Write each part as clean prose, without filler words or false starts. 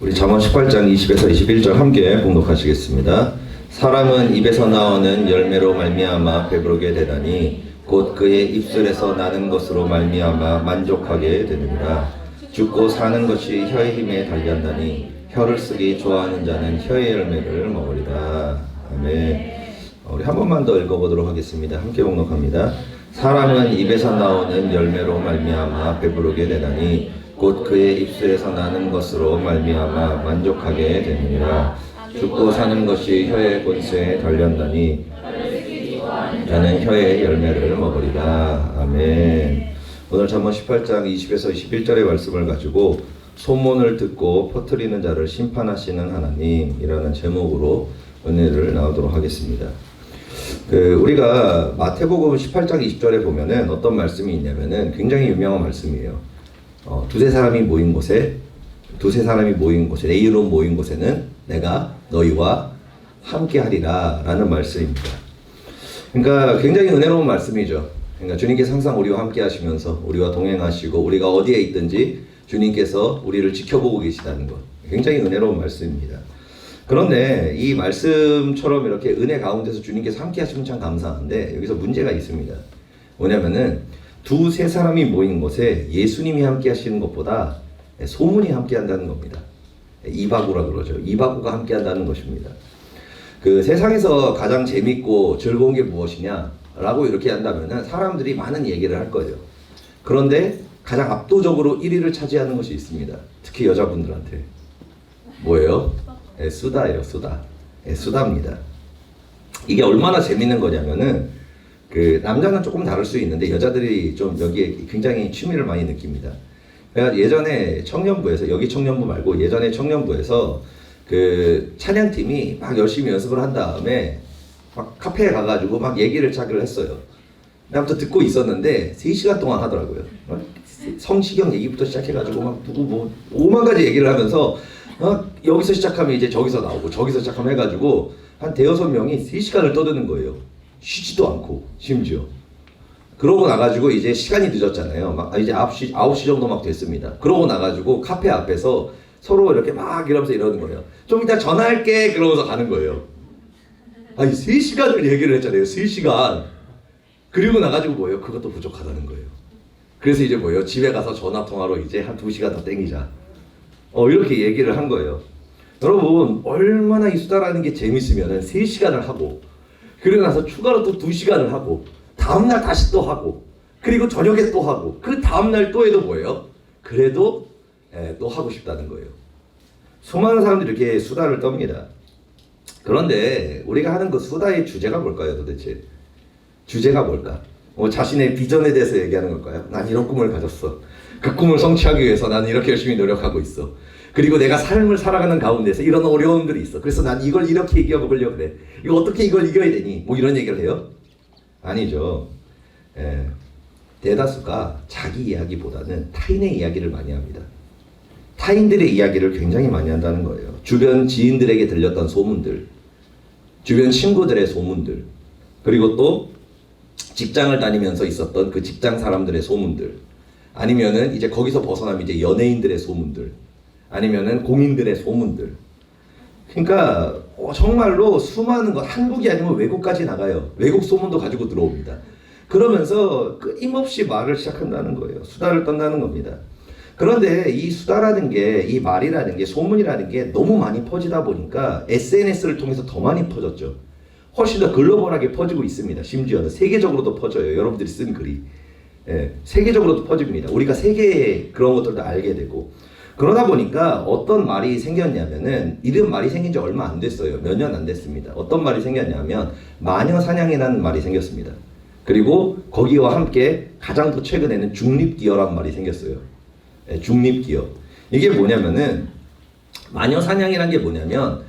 우리 잠언 18장 20에서 21절 함께 봉독하시겠습니다. 사람은 입에서 나오는 열매로 말미암아 배부르게 되다니 곧 그의 입술에서 나는 것으로 말미암아 만족하게 되느니라. 죽고 사는 것이 혀의 힘에 달렸나니 혀를 쓰기 좋아하는 자는 혀의 열매를 먹으리라. 아멘. 우리 한 번만 더 읽어보도록 하겠습니다. 함께 봉독합니다. 사람은 입에서 나오는 열매로 말미암아 배부르게 되다니 곧 그의 입술에서 나는 것으로 말미암아 만족하게 되느니라. 죽고 사는 것이 혀의 본새에 달렸나니 나는 혀의 열매를 먹으리라. 아멘. 오늘 잠언 18장 20에서 21절의 말씀을 가지고 소문을 듣고 퍼뜨리는 자를 심판하시는 하나님이라는 제목으로 은혜를 나누도록 하겠습니다. 우리가 마태복음 18장 20절에 보면은 어떤 말씀이 있냐면은 굉장히 유명한 말씀이에요. 두세 사람이 모인 곳에 내 이름 모인 곳에는 내가 너희와 함께 하리라 라는 말씀입니다. 그러니까 굉장히 은혜로운 말씀이죠. 그러니까 주님께서 항상 우리와 함께 하시면서 우리와 동행하시고 우리가 어디에 있든지 주님께서 우리를 지켜보고 계시다는 것, 굉장히 은혜로운 말씀입니다. 그런데 이 말씀처럼 이렇게 은혜 가운데서 주님께서 함께 하시면 참 감사한데 여기서 문제가 있습니다. 뭐냐면은 두세 사람이 모인 곳에 예수님이 함께 하시는 것보다 소문이 함께 한다는 겁니다. 이바구라 그러죠. 이바구가 함께 한다는 것입니다. 세상에서 가장 재밌고 즐거운 게 무엇이냐 라고 이렇게 한다면은 사람들이 많은 얘기를 할 거예요. 그런데 가장 압도적으로 1위를 차지하는 것이 있습니다. 특히 여자분들한테. 뭐예요? 수다예요, 수다. 수다입니다. 이게 얼마나 재밌는 거냐면은 남자는 조금 다를 수 있는데 여자들이 좀 여기에 굉장히 취미를 많이 느낍니다. 내가 예전에 청년부에서, 여기 청년부 말고 예전에 청년부에서 찬양팀이 막 열심히 연습을 한 다음에 막 카페에 가가지고 막 얘기를 시작을 했어요. 나부터 듣고 있었는데 3시간 동안 하더라고요. 성시경 얘기부터 시작해가지고 막 누구 뭐 5만 가지 얘기를 하면서 여기서 시작하면 이제 저기서 나오고 저기서 시작하면 해가지고 한 대여섯 명이 3시간을 떠드는 거예요. 쉬지도 않고 심지어. 그러고 나가지고 이제 시간이 늦었잖아요. 막 이제 9시 정도 막 됐습니다. 그러고 나가지고 카페 앞에서 서로 이렇게 막 이러면서 이러는 거예요. 좀 이따 전화할게 그러면서 가는 거예요. 아니 3시간을 얘기를 했잖아요. 3시간. 그리고 나가지고 뭐예요? 그것도 부족하다는 거예요. 그래서 이제 뭐예요? 집에 가서 전화통화로 이제 한 2시간 더 땡기자. 이렇게 얘기를 한 거예요. 여러분 얼마나 이 수다라는 게 재밌으면은 3시간을 하고 그러고 나서 추가로 또 2시간을 하고 다음날 다시 또 하고 그리고 저녁에 또 하고 그 다음날 또 해도 뭐예요? 그래도 또 하고 싶다는 거예요. 수많은 사람들이 이렇게 수다를 떱니다. 그런데 우리가 하는 그 수다의 주제가 뭘까요 도대체? 주제가 뭘까? 자신의 비전에 대해서 얘기하는 걸까요? 난 이런 꿈을 가졌어. 그 꿈을 성취하기 위해서 나는 이렇게 열심히 노력하고 있어. 그리고 내가 삶을 살아가는 가운데서 이런 어려움들이 있어. 그래서 난 이걸 이렇게 이겨보려고 그래. 이거 어떻게 이걸 이겨야 되니? 뭐 이런 얘기를 해요? 아니죠. 대다수가 자기 이야기보다는 타인의 이야기를 많이 합니다. 타인들의 이야기를 굉장히 많이 한다는 거예요. 주변 지인들에게 들렸던 소문들, 주변 친구들의 소문들, 그리고 또 직장을 다니면서 있었던 그 직장 사람들의 소문들, 아니면은 이제 거기서 벗어나면 이제 연예인들의 소문들, 아니면은 공인들의 소문들. 그러니까 정말로 수많은 것, 한국이 아니면 외국까지 나가요. 외국 소문도 가지고 들어옵니다. 그러면서 끊임없이 말을 시작한다는 거예요. 수다를 떤다는 겁니다. 그런데 이 수다라는 게, 이 말이라는 게, 소문이라는 게 너무 많이 퍼지다 보니까 SNS를 통해서 더 많이 퍼졌죠. 훨씬 더 글로벌하게 퍼지고 있습니다. 심지어는 세계적으로도 퍼져요. 여러분들이 쓴 글이. 세계적으로도 퍼집니다. 우리가 세계의 그런 것들도 알게 되고. 그러다 보니까 어떤 말이 생겼냐면은, 이런 말이 생긴 지 얼마 안 됐어요. 몇 년 안 됐습니다. 어떤 말이 생겼냐면 마녀사냥이라는 말이 생겼습니다. 그리고 거기와 함께 가장 더 최근에는 중립기어라는 말이 생겼어요. 중립기어. 이게 뭐냐면은, 마녀사냥이라는 게 뭐냐면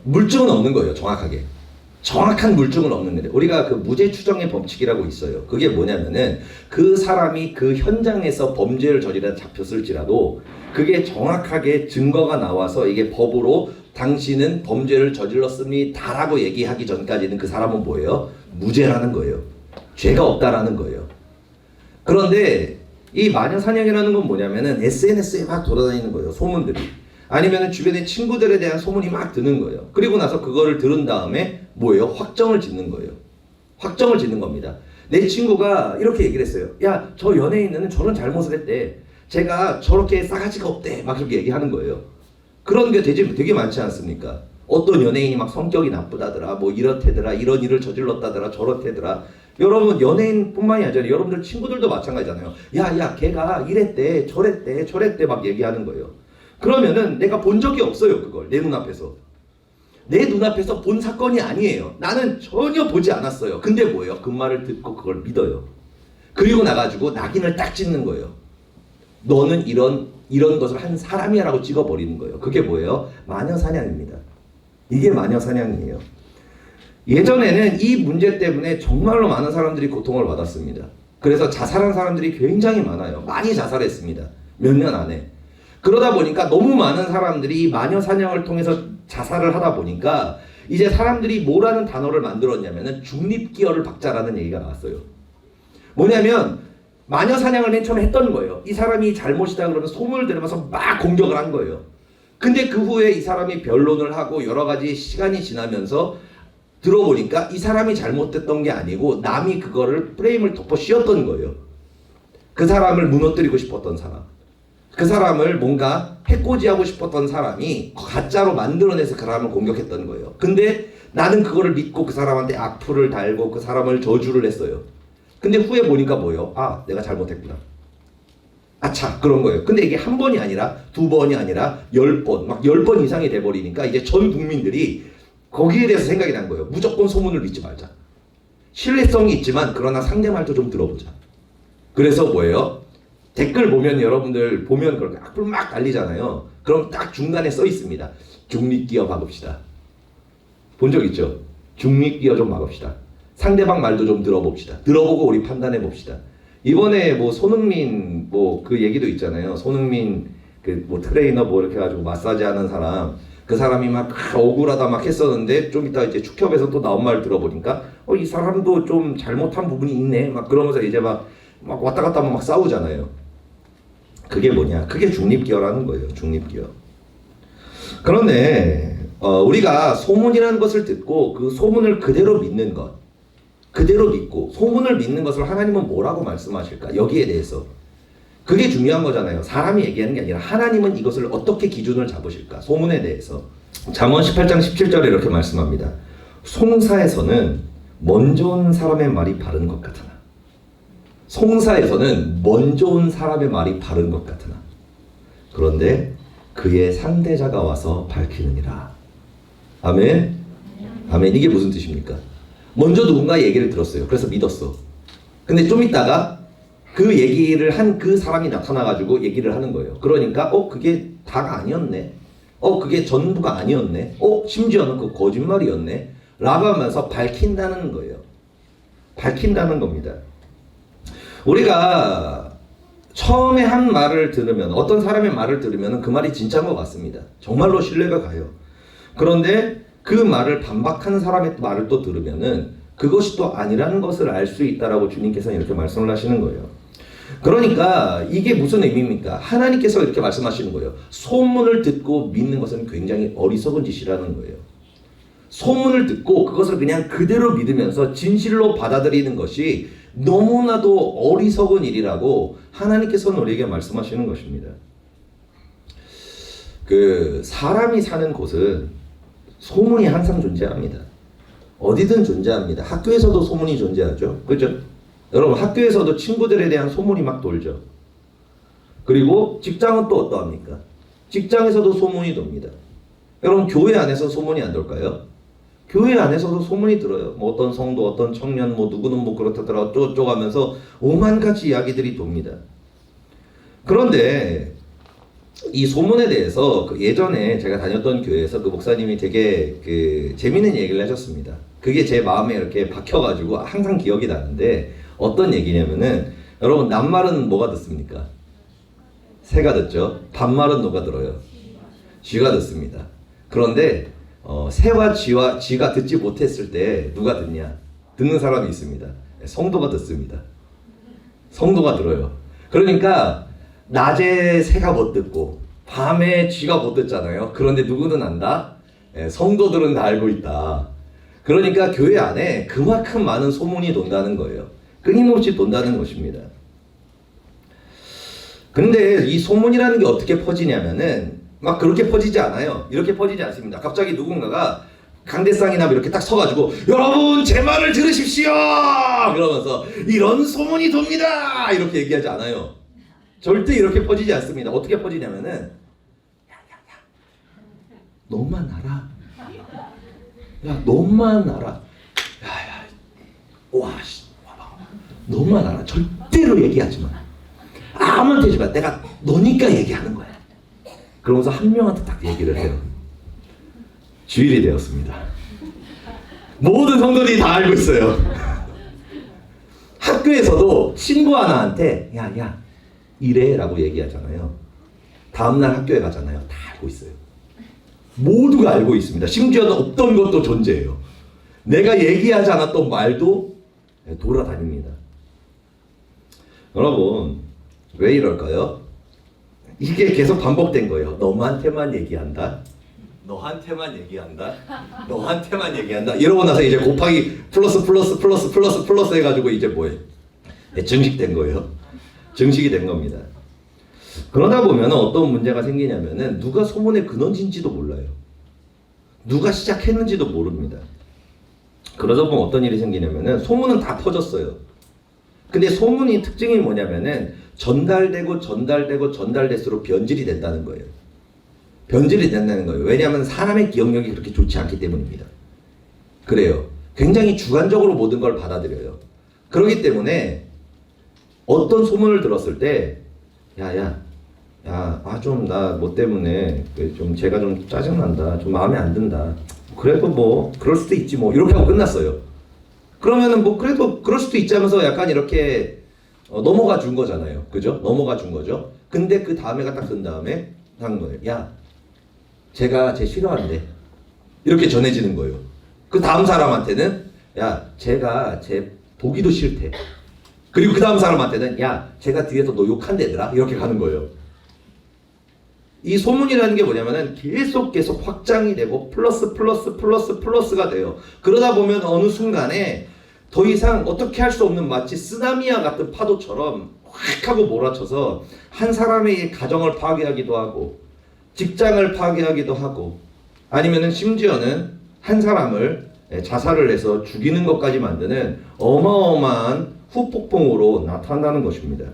물증은 없는 거예요. 정확하게. 정확한 물증은 없는데 우리가 그 무죄 추정의 법칙이라고 있어요. 그게 뭐냐면은 그 사람이 그 현장에서 범죄를 저지르다 잡혔을지라도 그게 정확하게 증거가 나와서 이게 법으로 당신은 범죄를 저질렀습니다라고 얘기하기 전까지는 그 사람은 뭐예요? 무죄라는 거예요. 죄가 없다라는 거예요. 그런데 이 마녀사냥이라는 건 뭐냐면은 SNS에 막 돌아다니는 거예요. 소문들이. 아니면 주변의 친구들에 대한 소문이 막 드는 거예요. 그리고 나서 그거를 들은 다음에 뭐예요? 확정을 짓는 거예요. 확정을 짓는 겁니다. 내 친구가 이렇게 얘기를 했어요. 야, 저 연예인은 저런 잘못을 했대. 제가 저렇게 싸가지가 없대. 막 그렇게 얘기하는 거예요. 그런 게 되게 많지 않습니까? 어떤 연예인이 막 성격이 나쁘다더라, 뭐 이렇대더라, 이런 일을 저질렀다더라, 저렇대더라. 여러분, 연예인뿐만이 아니라 여러분들 친구들도 마찬가지잖아요. 야, 걔가 이랬대, 저랬대 막 얘기하는 거예요. 그러면은 내가 본 적이 없어요, 그걸. 내 눈앞에서. 내 눈앞에서 본 사건이 아니에요. 나는 전혀 보지 않았어요. 근데 뭐예요? 그 말을 듣고 그걸 믿어요. 그리고 나가지고 낙인을 딱 찍는 거예요. 너는 이런 것을 한 사람이야 라고 찍어버리는 거예요. 그게 뭐예요? 마녀사냥입니다. 이게 마녀사냥이에요. 예전에는 이 문제 때문에 정말로 많은 사람들이 고통을 받았습니다. 그래서 자살한 사람들이 굉장히 많아요. 많이 자살했습니다. 몇 년 안에. 그러다 보니까 너무 많은 사람들이 이 마녀사냥을 통해서 자살을 하다 보니까 이제 사람들이 뭐라는 단어를 만들었냐면은 중립기어를 박자라는 얘기가 나왔어요. 뭐냐면 마녀사냥을 맨 처음에 했던 거예요. 이 사람이 잘못이다 그러면 소문을 들으면서 막 공격을 한 거예요. 근데 그 후에 이 사람이 변론을 하고 여러 가지 시간이 지나면서 들어보니까 이 사람이 잘못됐던 게 아니고 남이 그거를 프레임을 덮어 씌웠던 거예요. 그 사람을 무너뜨리고 싶었던 사람. 그 사람을 뭔가 해코지하고 싶었던 사람이 가짜로 만들어내서 그 사람을 공격했던 거예요. 근데 나는 그거를 믿고 그 사람한테 악플을 달고 그 사람을 저주를 했어요. 근데 후에 보니까 뭐예요? 아, 내가 잘못했구나. 아차, 그런 거예요. 근데 이게 한 번이 아니라 두 번이 아니라 10번, 막 10번 이상이 돼버리니까 이제 전 국민들이 거기에 대해서 생각이 난 거예요. 무조건 소문을 믿지 말자. 신뢰성이 있지만 그러나 상대 말도 좀 들어보자. 그래서 뭐예요? 댓글 보면 여러분들 보면 그렇게 악플 막 달리잖아요. 그럼 딱 중간에 써 있습니다. 중립기어 박읍시다. 본 적 있죠? 중립기어 좀 막읍시다. 상대방 말도 좀 들어봅시다. 들어보고 우리 판단해 봅시다. 이번에 뭐 손흥민 뭐 그 얘기도 있잖아요. 손흥민 그 뭐 트레이너 뭐 이렇게 해가지고 마사지 하는 사람, 그 사람이 막 억울하다 막 했었는데 좀 이따 이제 축협에서 또 나온 말 들어보니까 이 사람도 좀 잘못한 부분이 있네 막 그러면서 이제 막 왔다 갔다 하면 막 싸우잖아요. 그게 뭐냐? 그게 중립기어라는 거예요. 중립기어. 그런데 우리가 소문이라는 것을 듣고 그 소문을 그대로 믿는 것, 그대로 믿고 소문을 믿는 것을 하나님은 뭐라고 말씀하실까? 여기에 대해서. 그게 중요한 거잖아요. 사람이 얘기하는 게 아니라 하나님은 이것을 어떻게 기준을 잡으실까? 소문에 대해서. 잠언 18장 17절에 이렇게 말씀합니다. 송사에서는 먼저 온 사람의 말이 바른 것 같으나. 송사에서는 먼저 온 사람의 말이 바른 것 같으나. 그런데 그의 상대자가 와서 밝히느니라. 아멘? 아멘. 이게 무슨 뜻입니까? 먼저 누군가 얘기를 들었어요. 그래서 믿었어. 근데 좀 있다가 그 얘기를 한 그 사람이 나타나가지고 얘기를 하는 거예요. 그러니까 그게 다가 아니었네. 그게 전부가 아니었네. 심지어는 그 거짓말이었네. 라고 하면서 밝힌다는 거예요. 밝힌다는 겁니다. 우리가 처음에 한 말을 들으면, 어떤 사람의 말을 들으면 그 말이 진짜인 것 같습니다. 정말로 신뢰가 가요. 그런데 그 말을 반박하는 사람의 말을 또 들으면은 그것이 또 아니라는 것을 알 수 있다라고 주님께서는 이렇게 말씀을 하시는 거예요. 그러니까 이게 무슨 의미입니까? 하나님께서 이렇게 말씀하시는 거예요. 소문을 듣고 믿는 것은 굉장히 어리석은 짓이라는 거예요. 소문을 듣고 그것을 그냥 그대로 믿으면서 진실로 받아들이는 것이 너무나도 어리석은 일이라고 하나님께서는 우리에게 말씀하시는 것입니다. 그 사람이 사는 곳은 소문이 항상 존재합니다. 어디든 존재합니다. 학교에서도 소문이 존재하죠. 그렇죠? 여러분, 학교에서도 친구들에 대한 소문이 막 돌죠. 그리고 직장은 또 어떠합니까? 직장에서도 소문이 돕니다. 여러분, 교회 안에서 소문이 안 돌까요? 교회 안에서도 소문이 들어요. 뭐 어떤 성도, 어떤 청년, 뭐 누구는 뭐 그렇다더라 어쩌고 하면서 오만 가지 이야기들이 돕니다. 그런데 이 소문에 대해서 그 예전에 제가 다녔던 교회에서 그 목사님이 되게 그 재밌는 얘기를 하셨습니다. 그게 제 마음에 이렇게 박혀가지고 항상 기억이 나는데, 어떤 얘기냐면은, 여러분, 낱말은 뭐가 듣습니까? 새가 듣죠. 반말은 누가 들어요? 쥐가 듣습니다. 그런데 새와 쥐가 듣지 못했을 때 누가 듣냐? 듣는 사람이 있습니다. 성도가 듣습니다. 성도가 들어요. 그러니까 낮에 새가 못 듣고 밤에 쥐가 못 듣잖아요. 그런데 누구는 안다? 성도들은 다 알고 있다. 그러니까 교회 안에 그만큼 많은 소문이 돈다는 거예요. 끊임없이 돈다는 것입니다. 근데 이 소문이라는 게 어떻게 퍼지냐면은 막 그렇게 퍼지지 않아요. 이렇게 퍼지지 않습니다. 갑자기 누군가가 강대상이나 이렇게 딱 서가지고 여러분 제 말을 들으십시오 그러면서 이런 소문이 돕니다 이렇게 얘기하지 않아요. 절대 이렇게 퍼지지 않습니다. 어떻게 퍼지냐면은 야야야 너만 알아. 야 너만 알아. 야야 와씨 와봐. 너만 알아. 절대로 얘기하지 마. 아무한테 하지 마. 내가 너니까 얘기하는 거야. 그러면서 한 명한테 딱 얘기를 해요. 주일이 되었습니다. 모든 성도들이 다 알고 있어요. 학교에서도 친구 하나한테 야야 이래 라고 얘기하잖아요. 다음날 학교에 가잖아요. 다 알고 있어요. 모두가 알고 있습니다. 심지어는 없던 것도 존재해요. 내가 얘기하지 않았던 말도 돌아다닙니다. 여러분 왜 이럴까요? 이게 계속 반복된 거예요. 너한테만 얘기한다. 너한테만 얘기한다. 너한테만 얘기한다. 이러고 나서 이제 곱하기 플러스 해가지고 이제 뭐예요? 증식된 거예요. 증식이 된 겁니다. 그러다 보면 어떤 문제가 생기냐면은 누가 소문의 근원인지도 몰라요. 누가 시작했는지도 모릅니다. 그러다 보면 어떤 일이 생기냐면은 소문은 다 퍼졌어요. 근데 소문이 특징이 뭐냐면은 전달될수록 변질이 된다는 거예요. 변질이 된다는 거예요. 왜냐하면 사람의 기억력이 그렇게 좋지 않기 때문입니다. 그래요. 굉장히 주관적으로 모든 걸 받아들여요. 그렇기 때문에 어떤 소문을 들었을 때 좀 나 뭐 때문에 좀 제가 좀 짜증난다. 좀 마음에 안 든다. 그래도 뭐 그럴 수도 있지 뭐 이렇게 하고 끝났어요. 그러면은 뭐 그래도 그럴 수도 있지 하면서 약간 이렇게 넘어가 준 거잖아요. 그죠? 넘어가 준 거죠. 근데 그 다음에가 딱 든 다음에 하는 거예요. 야, 제가 쟤 싫어한대. 이렇게 전해지는 거예요. 그 다음 사람한테는 야, 제가 쟤 보기도 싫대. 그리고 그 다음 사람한테는 야, 제가 뒤에서 너 욕한대더라. 이렇게 가는 거예요. 이 소문이라는 게 뭐냐면은 계속 확장이 되고 플러스가 돼요. 그러다 보면 어느 순간에 더 이상 어떻게 할 수 없는 마치 쓰나미와 같은 파도처럼 확 하고 몰아쳐서 한 사람의 가정을 파괴하기도 하고 직장을 파괴하기도 하고 아니면은 심지어는 한 사람을 자살을 해서 죽이는 것까지 만드는 어마어마한 후폭풍으로 나타난다는 것입니다.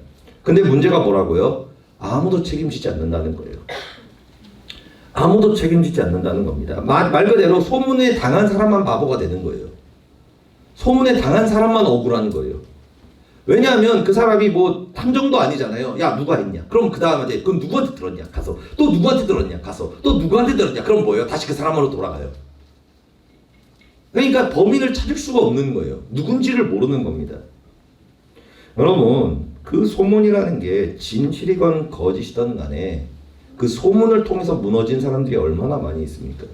근데 문제가 뭐라고요? 아무도 책임지지 않는다는 거예요. 아무도 책임지지 않는다는 겁니다. 말 그대로 소문에 당한 사람만 바보가 되는 거예요. 소문에 당한 사람만 억울한 거예요. 왜냐하면 그 사람이 뭐 탐정도 아니잖아요. 야 누가 했냐? 그럼 그 다음에 그럼 누구한테 들었냐? 가서 또 누구한테 들었냐? 가서 또 누구한테 들었냐? 그럼 뭐예요? 다시 그 사람으로 돌아가요. 그러니까 범인을 찾을 수가 없는 거예요. 누군지를 모르는 겁니다. 여러분 그 소문이라는 게 진실이건 거짓이든 간에 그 소문을 통해서 무너진 사람들이 얼마나 많이 있습니까?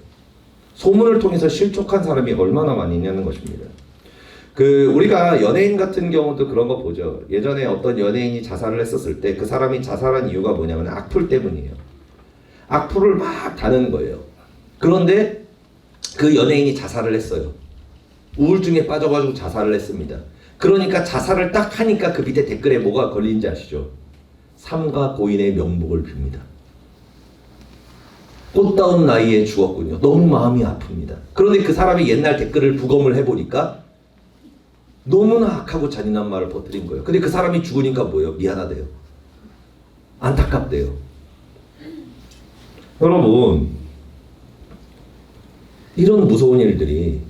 소문을 통해서 실족한 사람이 얼마나 많이 있냐는 것입니다. 우리가 연예인 같은 경우도 그런 거 보죠. 예전에 어떤 연예인이 자살을 했었을 때 그 사람이 자살한 이유가 뭐냐면 악플 때문이에요. 악플을 막 다는 거예요. 그런데 그 연예인이 자살을 했어요. 우울증에 빠져가지고 자살을 했습니다. 그러니까 자살을 딱 하니까 그 밑에 댓글에 뭐가 걸리는지 아시죠? 삼가 고인의 명복을 빕니다. 꽃다운 나이에 죽었군요. 너무 마음이 아픕니다. 그런데 그 사람이 옛날 댓글을 부검을 해보니까 너무나 악하고 잔인한 말을 퍼뜨린 거예요. 근데 그 사람이 죽으니까 뭐예요? 미안하대요. 안타깝대요. 여러분 이런 무서운 일들이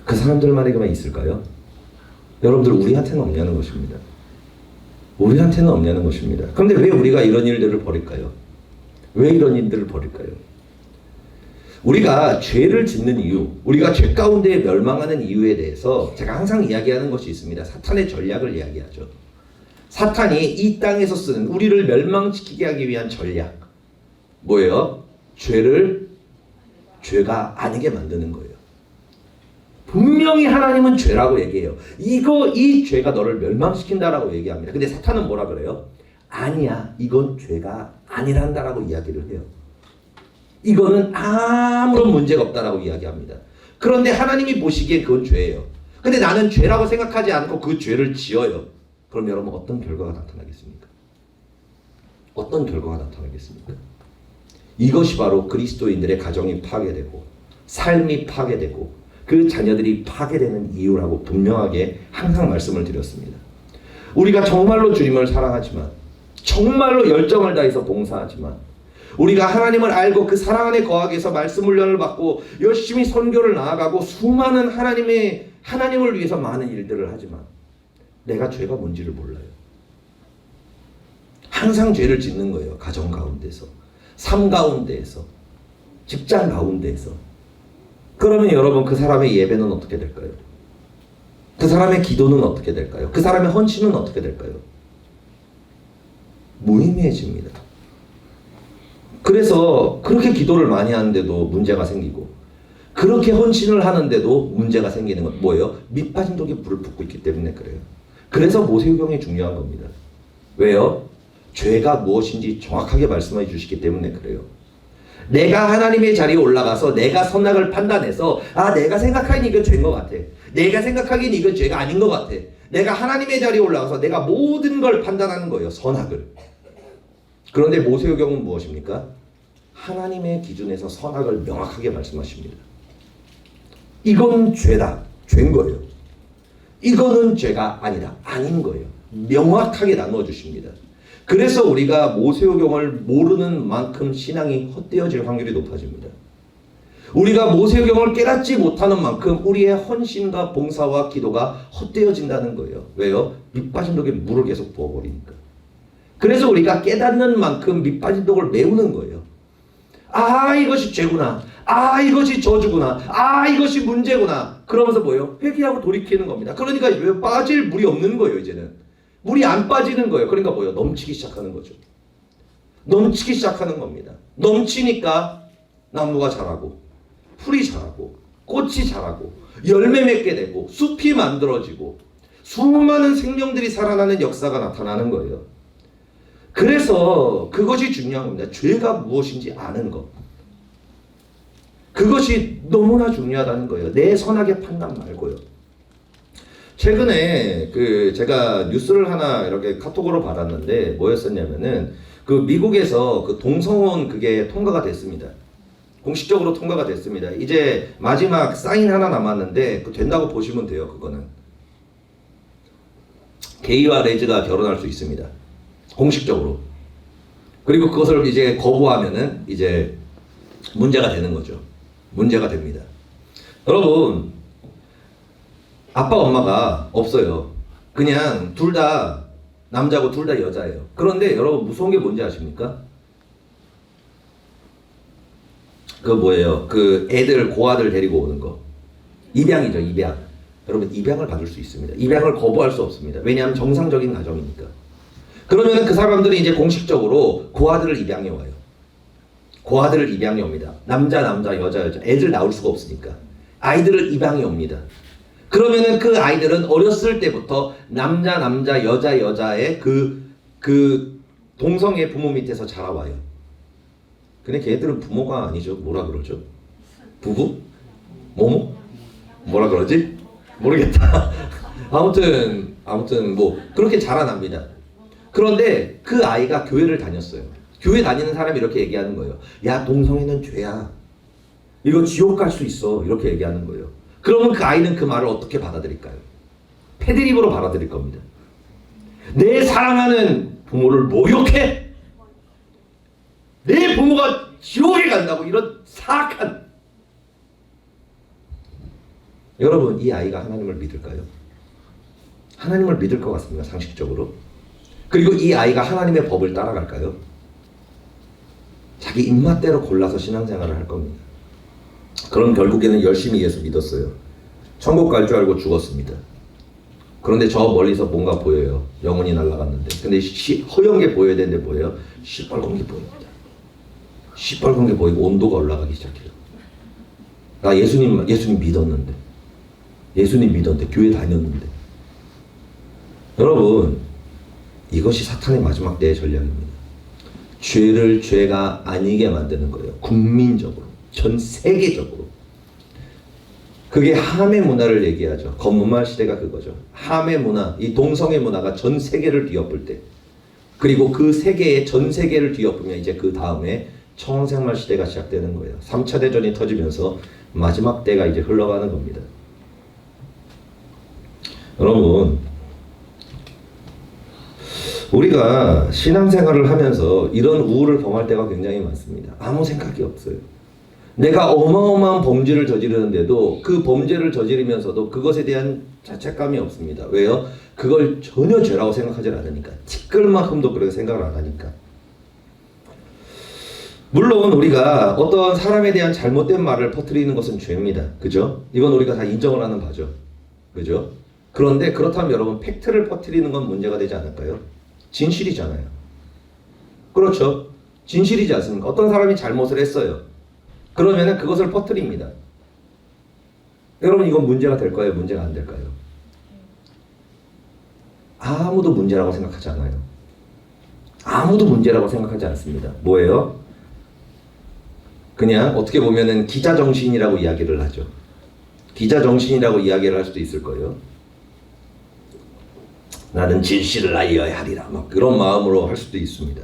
그 사람들만에게만 있을까요? 여러분들 우리한테는 없냐는 것입니다. 우리한테는 없냐는 것입니다. 그런데 왜 우리가 이런 일들을 벌일까요? 왜 이런 일들을 벌일까요? 우리가 죄를 짓는 이유, 우리가 죄 가운데 멸망하는 이유에 대해서 제가 항상 이야기하는 것이 있습니다. 사탄의 전략을 이야기하죠. 사탄이 이 땅에서 쓰는 우리를 멸망시키게 하기 위한 전략 뭐예요? 죄가 아니게 만드는 거예요. 분명히 하나님은 죄라고 얘기해요. 이 죄가 너를 멸망시킨다라고 얘기합니다. 근데 사탄은 뭐라 그래요? 아니야, 이건 죄가 아니란다라고 이야기를 해요. 이거는 아무런 문제가 없다라고 이야기합니다. 그런데 하나님이 보시기에 그건 죄예요. 근데 나는 죄라고 생각하지 않고 그 죄를 지어요. 그럼 여러분 어떤 결과가 나타나겠습니까? 어떤 결과가 나타나겠습니까? 이것이 바로 그리스도인들의 가정이 파괴되고 삶이 파괴되고 그 자녀들이 파괴되는 이유라고 분명하게 항상 말씀을 드렸습니다. 우리가 정말로 주님을 사랑하지만 정말로 열정을 다해서 봉사하지만 우리가 하나님을 알고 그 사랑 안에 거하기 위해서 말씀 훈련을 받고 열심히 선교를 나아가고 수많은 하나님을 위해서 많은 일들을 하지만 내가 죄가 뭔지를 몰라요. 항상 죄를 짓는 거예요. 가정 가운데서, 삶 가운데에서, 직장 가운데에서. 그러면 여러분 그 사람의 예배는 어떻게 될까요? 그 사람의 기도는 어떻게 될까요? 그 사람의 헌신은 어떻게 될까요? 무의미해집니다. 그래서 그렇게 기도를 많이 하는데도 문제가 생기고 그렇게 헌신을 하는데도 문제가 생기는 건 뭐예요? 밑빠진 독에 불을 붓고 있기 때문에 그래요. 그래서 모세오경이 중요한 겁니다. 왜요? 죄가 무엇인지 정확하게 말씀해 주시기 때문에 그래요. 내가 하나님의 자리에 올라가서 내가 선악을 판단해서 내가 생각하기엔 이건 죄인 것 같아. 내가 생각하기엔 이건 죄가 아닌 것 같아. 내가 하나님의 자리에 올라가서 내가 모든 걸 판단하는 거예요. 선악을. 그런데 모세오경은 무엇입니까? 하나님의 기준에서 선악을 명확하게 말씀하십니다. 이건 죄다. 죄인 거예요. 이거는 죄가 아니다. 아닌 거예요. 명확하게 나누어 주십니다. 그래서 우리가 모세오경을 모르는 만큼 신앙이 헛되어질 확률이 높아집니다. 우리가 모세오경을 깨닫지 못하는 만큼 우리의 헌신과 봉사와 기도가 헛되어진다는 거예요. 왜요? 밑빠진 독에 물을 계속 부어버리니까. 그래서 우리가 깨닫는 만큼 밑빠진 독을 메우는 거예요. 이것이 죄구나. 이것이 저주구나. 이것이 문제구나. 그러면서 뭐예요? 회개하고 돌이키는 겁니다. 그러니까 왜 빠질 물이 없는 거예요, 이제는. 물이 안 빠지는 거예요. 그러니까 뭐예요? 넘치기 시작하는 거죠. 넘치기 시작하는 겁니다. 넘치니까 나무가 자라고 풀이 자라고 꽃이 자라고 열매 맺게 되고 숲이 만들어지고 수많은 생명들이 살아나는 역사가 나타나는 거예요. 그래서 그것이 중요한 겁니다. 죄가 무엇인지 아는 것. 그것이 너무나 중요하다는 거예요. 내 선악의 판단 말고요. 최근에 제가 뉴스를 하나 이렇게 카톡으로 받았는데 뭐였었냐면은 미국에서 동성혼 그게 통과가 됐습니다. 공식적으로 통과가 됐습니다. 이제 마지막 사인 하나 남았는데 된다고 보시면 돼요. 그거는 게이와 레즈가 결혼할 수 있습니다. 공식적으로. 그리고 그것을 이제 거부하면은 이제 문제가 되는 거죠. 문제가 됩니다. 여러분, 아빠 엄마가 없어요. 그냥 둘 다 남자고 둘 다 여자예요. 그런데 여러분 무서운 게 뭔지 아십니까? 뭐예요? 애들 고아들 데리고 오는 거. 입양이죠, 입양. 여러분 입양을 받을 수 있습니다. 입양을 거부할 수 없습니다. 왜냐하면 정상적인 가정이니까. 그러면 그 사람들이 이제 공식적으로 고아들을 입양해 와요. 고아들을 입양해 옵니다. 남자, 여자. 애들 나올 수가 없으니까. 아이들을 입양해 옵니다. 그러면은 그 아이들은 어렸을 때부터 남자, 여자의 동성애 부모 밑에서 자라와요. 근데 걔들은 부모가 아니죠. 뭐라 그러죠? 부부? 뭐뭐? 뭐라 그러지? 모르겠다. 아무튼 그렇게 자라납니다. 그런데 그 아이가 교회를 다녔어요. 교회 다니는 사람이 이렇게 얘기하는 거예요. 야, 동성애는 죄야. 이거 지옥 갈 수 있어. 이렇게 얘기하는 거예요. 그러면 그 아이는 그 말을 어떻게 받아들일까요? 패드립으로 받아들일 겁니다. 내 사랑하는 부모를 모욕해? 내 부모가 지옥에 간다고? 이런 사악한. 여러분, 이 아이가 하나님을 믿을까요? 하나님을 믿을 것 같습니다. 상식적으로. 그리고 이 아이가 하나님의 법을 따라갈까요? 자기 입맛대로 골라서 신앙생활을 할 겁니다. 그럼 결국에는 열심히 예수 믿었어요. 천국 갈 줄 알고 죽었습니다. 그런데 저 멀리서 뭔가 보여요. 영혼이 날아갔는데. 근데 허연 게 보여야 되는데 뭐예요? 시뻘건 게 보입니다. 시뻘건 게 보이고 온도가 올라가기 시작해요. 나 예수님 믿었는데. 교회 다녔는데. 여러분, 이것이 사탄의 마지막 때의 전략입니다. 죄를 죄가 아니게 만드는 거예요. 국민적으로, 전 세계적으로. 그게 함의 문화를 얘기하죠. 검문말 시대가 그거죠. 함의 문화, 이 동성애 문화가 전 세계를 뒤엎을 때, 그리고 그 세계의 전 세계를 뒤엎으면 이제 그 다음에 청생말 시대가 시작되는 거예요. 3차 대전이 터지면서 마지막 때가 이제 흘러가는 겁니다. 여러분, 우리가 신앙생활을 하면서 이런 우울을 범할 때가 굉장히 많습니다. 아무 생각이 없어요. 내가 어마어마한 범죄를 저지르는데도 그 범죄를 저지르면서도 그것에 대한 자책감이 없습니다. 왜요? 그걸 전혀 죄라고 생각하지 않으니까. 티끌만큼도 그렇게 생각을 안 하니까. 물론 우리가 어떤 사람에 대한 잘못된 말을 퍼뜨리는 것은 죄입니다. 그죠? 이건 우리가 다 인정을 하는 바죠. 그죠? 그런데 그렇다면 여러분, 팩트를 퍼뜨리는 건 문제가 되지 않을까요? 진실이잖아요. 그렇죠? 진실이지 않습니까? 어떤 사람이 잘못을 했어요. 그러면은 그것을 퍼뜨립니다. 여러분, 이건 문제가 될까요? 문제가 안 될까요? 아무도 문제라고 생각하지 않아요. 아무도 문제라고 생각하지 않습니다. 뭐예요? 그냥 어떻게 보면은 기자정신이라고 이야기를 하죠. 기자정신이라고 이야기를 할 수도 있을 거예요. 나는 진실을 알려야 하리라, 막 그런 마음으로 할 수도 있습니다.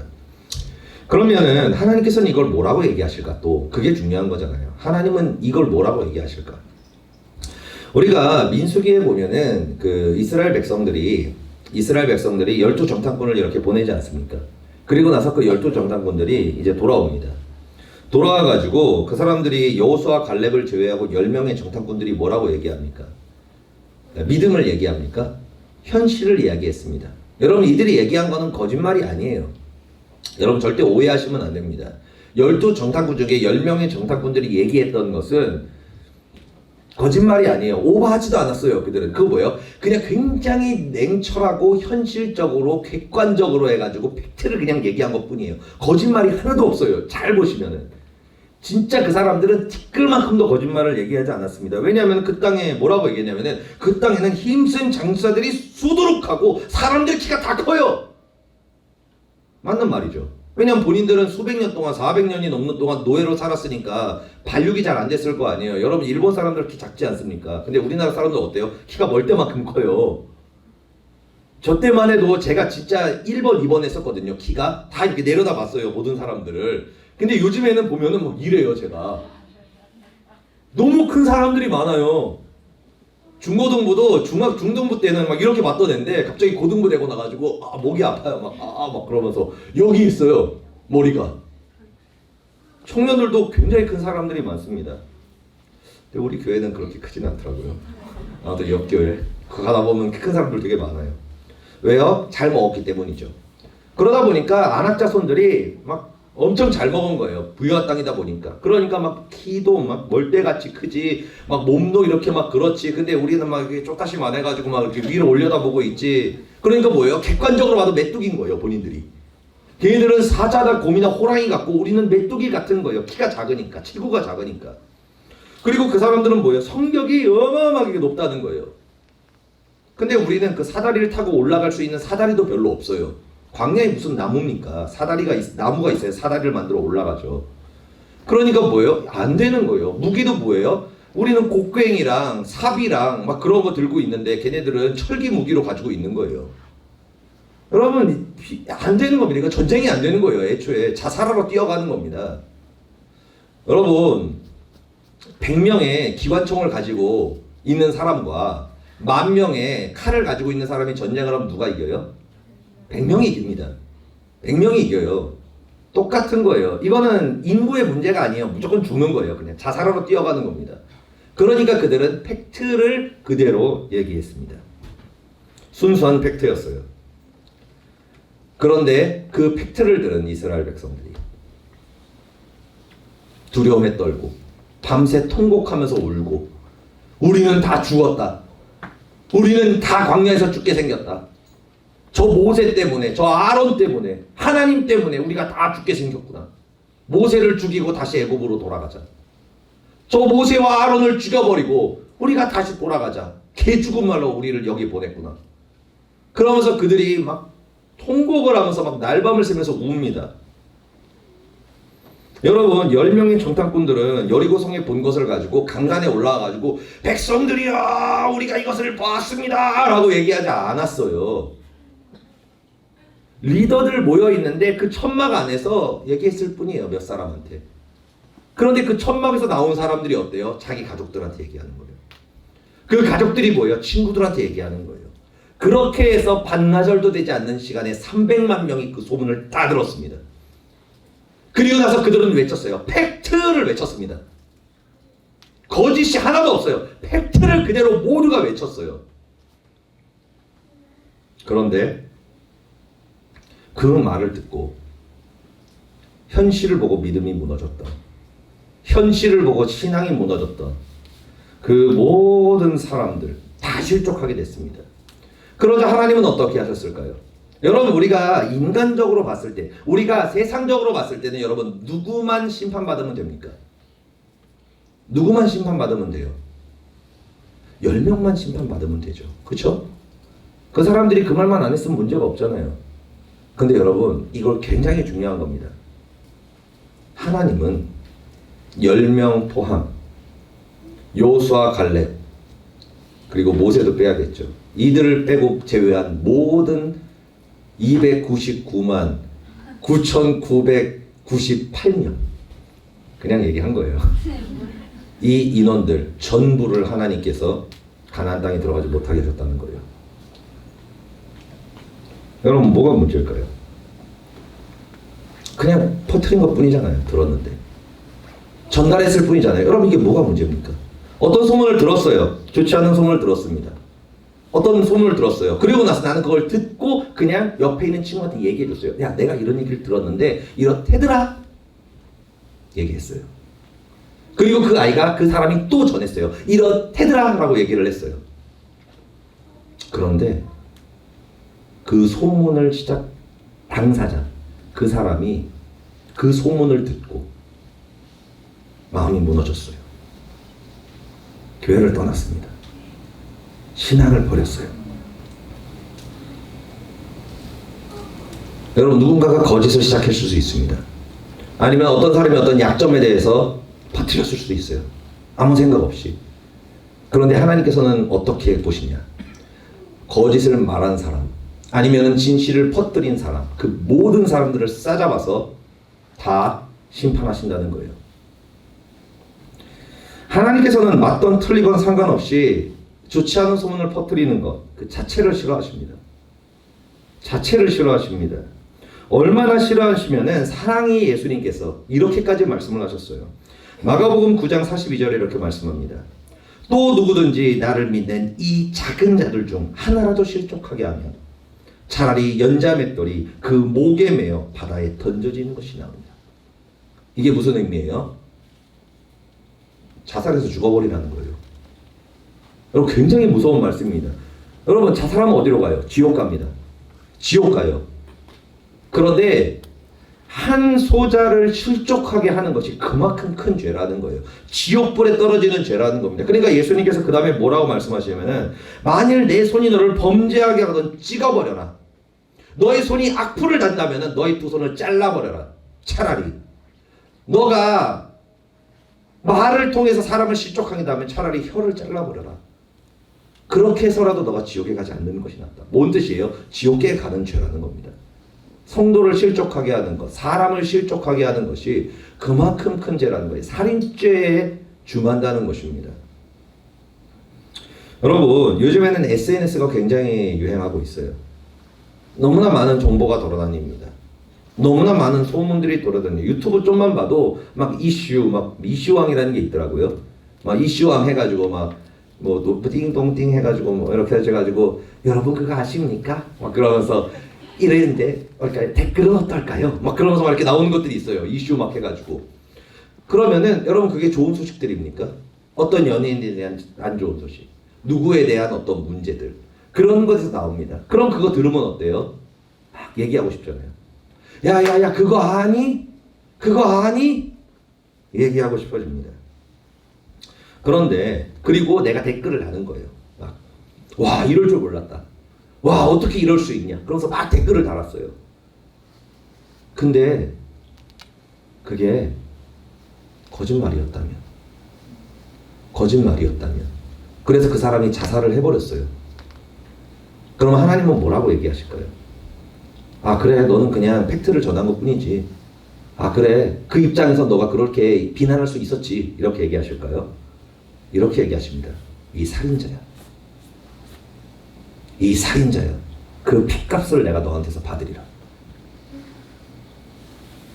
그러면은 하나님께서는 이걸 뭐라고 얘기하실까? 또 그게 중요한 거잖아요. 하나님은 이걸 뭐라고 얘기하실까? 우리가 민수기에 보면은 그 이스라엘 백성들이 12 정탐꾼을 이렇게 보내지 않습니까? 그리고 나서 그 12 정탐꾼들이 이제 돌아옵니다. 돌아와가지고 그 사람들이 여호수아 갈렙을 제외하고 10명의 정탐꾼들이 뭐라고 얘기합니까? 믿음을 얘기합니까? 현실을 이야기했습니다. 여러분, 이들이 얘기한 거는 거짓말이 아니에요. 여러분, 절대 오해하시면 안 됩니다. 12 정탐꾼 중에 10명의 정탐꾼들이 얘기했던 것은 거짓말이 아니에요. 오버하지도 않았어요. 그들은. 그거 뭐예요? 그냥 굉장히 냉철하고 현실적으로 객관적으로 해가지고 팩트를 그냥 얘기한 것 뿐이에요. 거짓말이 하나도 없어요. 잘 보시면은. 진짜 그 사람들은 티끌만큼도 거짓말을 얘기하지 않았습니다. 왜냐하면 그 땅에 뭐라고 얘기했냐면은 그 땅에는 힘센 장사들이 수두룩하고 사람들 키가 다 커요. 맞는 말이죠. 왜냐면 본인들은 수백 년 동안 400년이 넘는 동안 노예로 살았으니까 발육이 잘 안 됐을 거 아니에요. 여러분, 일본 사람들 키 작지 않습니까? 근데 우리나라 사람들 어때요? 키가 멀 때만큼 커요. 저 때만 해도 제가 진짜 1번, 2번 했었거든요. 키가 다 이렇게 내려다 봤어요. 모든 사람들을. 근데 요즘에는 보면은 뭐 이래요. 제가 너무 큰 사람들이 많아요. 중고등부도 중등부 때는 막 이렇게 맞던 애인데 갑자기 고등부 되고 나가지고 목이 아파요. 막 그러면서 여기 있어요. 머리가. 청년들도 굉장히 큰 사람들이 많습니다. 근데 우리 교회는 그렇게 크진 않더라고요. 아무튼 옆교회 가다 보면 큰 사람들 되게 많아요. 왜요? 잘 먹었기 때문이죠. 그러다 보니까 안학자손들이 막 엄청 잘 먹은 거예요. 부유한 땅이다 보니까. 그러니까 막 키도 막 멀대같이 크지, 막 몸도 이렇게 막 그렇지. 근데 우리는 막 이렇게 쪼다시만 해가지고 막 이렇게 위로 올려다보고 있지. 그러니까 뭐예요? 객관적으로 봐도 메뚜기인 거예요, 본인들이. 걔네들은 사자나 곰이나 호랑이 같고 우리는 메뚜기 같은 거예요. 키가 작으니까, 체구가 작으니까. 그리고 그 사람들은 뭐예요? 성격이 어마어마하게 높다는 거예요. 근데 우리는 그 사다리를 타고 올라갈 수 있는 사다리도 별로 없어요. 광야에 무슨 나무입니까? 나무가 있어야 사다리를 만들어 올라가죠. 그러니까 뭐예요? 안 되는 거예요. 무기도 뭐예요? 우리는 곡괭이랑 삽이랑 막 그런 거 들고 있는데 걔네들은 철기 무기로 가지고 있는 거예요. 여러분, 안 되는 겁니다. 이거 전쟁이 안 되는 거예요. 애초에 자살하러 뛰어가는 겁니다. 여러분, 100명의 기관총을 가지고 있는 사람과 10,000명의 칼을 가지고 있는 사람이 전쟁을 하면 누가 이겨요? 100명이 이깁니다. 100명이 이겨요. 똑같은 거예요. 이거는 인구의 문제가 아니에요. 무조건 죽는 거예요. 그냥 자살하러 뛰어가는 겁니다. 그러니까 그들은 팩트를 그대로 얘기했습니다. 순수한 팩트였어요. 그런데 그 팩트를 들은 이스라엘 백성들이 두려움에 떨고 밤새 통곡하면서 울고 우리는 다 죽었다. 우리는 다 광야에서 죽게 생겼다. 저 모세 때문에, 저 아론 때문에, 하나님 때문에 우리가 다 죽게 생겼구나. 모세를 죽이고 다시 애굽으로 돌아가자. 저 모세와 아론을 죽여버리고 우리가 다시 돌아가자. 개 죽은 말로 우리를 여기 보냈구나. 그러면서 그들이 막 통곡을 하면서 막 날밤을 새면서 웁니다. 여러분 10명의 정탐꾼들은 여리고성에 본 것을 가지고 강간에 올라와가지고 백성들이여 우리가 이것을 보았습니다 라고 얘기하지 않았어요. 리더들 모여있는데 그 천막 안에서 얘기했을 뿐이에요. 몇 사람한테. 그런데 그 천막에서 나온 사람들이 어때요? 자기 가족들한테 얘기하는 거예요. 그 가족들이 뭐예요? 친구들한테 얘기하는 거예요. 그렇게 해서 반나절도 되지 않는 시간에 300만 명이 그 소문을 다 들었습니다. 그리고 나서 그들은 외쳤어요. 팩트를 외쳤습니다. 거짓이 하나도 없어요. 팩트를 그대로 모두가 외쳤어요. 그런데 그 말을 듣고 현실을 보고 믿음이 무너졌던, 현실을 보고 신앙이 무너졌던 그 모든 사람들 다 실족하게 됐습니다. 그러자 하나님은 어떻게 하셨을까요? 여러분 우리가 인간적으로 봤을 때, 우리가 세상적으로 봤을 때는 여러분 누구만 심판받으면 됩니까? 누구만 심판받으면 돼요? 10명만 심판받으면 되죠. 그렇죠? 그 사람들이 그 말만 안 했으면 문제가 없잖아요. 근데 여러분 이걸 굉장히 중요한 겁니다. 하나님은 10명 포함 요수아 갈렙 그리고 모세도 빼야겠죠. 이들을 빼고 제외한 모든 299만 9,998명 그냥 얘기한 거예요. 이 인원들 전부를 하나님께서 가나안 땅에 들어가지 못하게 하셨다는 거예요. 여러분 뭐가 문제일까요? 그냥 퍼뜨린 것 뿐이잖아요. 들었는데 전달했을 뿐이잖아요. 여러분 이게 뭐가 문제입니까? 어떤 소문을 들었어요. 좋지 않은 소문을 들었습니다. 어떤 소문을 들었어요. 그리고 나서 나는 그걸 듣고 그냥 옆에 있는 친구한테 얘기해줬어요. 야 내가 이런 얘기를 들었는데 이렇대더라 얘기했어요. 그리고 그 아이가 그 사람이 또 전했어요. 이렇대더라 라고 얘기를 했어요. 그런데 그 소문을 시작 당사자 그 사람이 그 소문을 듣고 마음이 무너졌어요. 교회를 떠났습니다. 신앙을 버렸어요. 여러분 누군가가 거짓을 시작했을 수 있습니다. 아니면 어떤 사람이 어떤 약점에 대해서 퍼뜨렸을 수도 있어요. 아무 생각 없이. 그런데 하나님께서는 어떻게 보시냐? 거짓을 말한 사람 아니면 진실을 퍼뜨린 사람 그 모든 사람들을 싸잡아서 다 심판하신다는 거예요. 하나님께서는 맞던 틀리건 상관없이 좋지 않은 소문을 퍼뜨리는 것 그 자체를 싫어하십니다. 자체를 싫어하십니다. 얼마나 싫어하시면은 사랑이 예수님께서 이렇게까지 말씀을 하셨어요. 마가복음 9장 42절에 이렇게 말씀합니다. 또 누구든지 나를 믿는 이 작은 자들 중 하나라도 실족하게 하면 차라리 연자맷돌이 그 목에 매어 바다에 던져지는 것이 나옵니다. 이게 무슨 의미예요? 자살해서 죽어버리라는 거예요. 여러분 굉장히 무서운 말씀입니다. 여러분 자살하면 어디로 가요? 지옥 갑니다. 지옥 가요. 그런데 한 소자를 실족하게 하는 것이 그만큼 큰 죄라는 거예요. 지옥불에 떨어지는 죄라는 겁니다. 그러니까 예수님께서 그 다음에 뭐라고 말씀하시냐면은 만일 내 손이 너를 범죄하게 하거든 찍어버려라. 너의 손이 악플을 단다면은 너의 두 손을 잘라버려라. 차라리 너가 말을 통해서 사람을 실족하게 하면 차라리 혀를 잘라버려라. 그렇게 해서라도 너가 지옥에 가지 않는 것이 낫다. 뭔 뜻이에요? 지옥에 가는 죄라는 겁니다. 성도를 실족하게 하는 것, 사람을 실족하게 하는 것이 그만큼 큰 죄라는 거예요. 살인죄에 중한다는 것입니다. 여러분 요즘에는 SNS가 굉장히 유행하고 있어요. 너무나 많은 정보가 돌아다닙니다. 너무나 많은 소문들이 돌아다녀요. 유튜브 좀만 봐도 막 이슈왕이라는 게 있더라고요. 막 이슈왕 해가지고 뭐 띵동띵 해가지고 뭐 이렇게 해가지고 여러분 그거 아십니까? 막 그러면서 이랬는데 그러니까 댓글은 어떨까요? 막 그러면서 막 이렇게 나오는 것들이 있어요. 이슈 막 해가지고. 그러면은 여러분 그게 좋은 소식들입니까? 어떤 연예인에 대한 안 좋은 소식, 누구에 대한 어떤 문제들 그런 것에서 나옵니다. 그럼 그거 들으면 어때요? 막 얘기하고 싶잖아요. 야야야 그거 아니? 그거 아니? 얘기하고 싶어집니다. 그런데 그리고 내가 댓글을 다는 거예요. 막 와 이럴 줄 몰랐다. 와 어떻게 이럴 수 있냐. 그러면서 막 댓글을 달았어요. 근데 그게 거짓말이었다면. 거짓말이었다면. 그래서 그 사람이 자살을 해버렸어요. 그러면 하나님은 뭐라고 얘기하실까요? 아, 그래, 너는 그냥 팩트를 전한 것 뿐이지. 아, 그래, 그 입장에서 너가 그렇게 비난할 수 있었지. 이렇게 얘기하실까요? 이렇게 얘기하십니다. 이 살인자야. 이 살인자야. 그 핏값을 내가 너한테서 받으리라.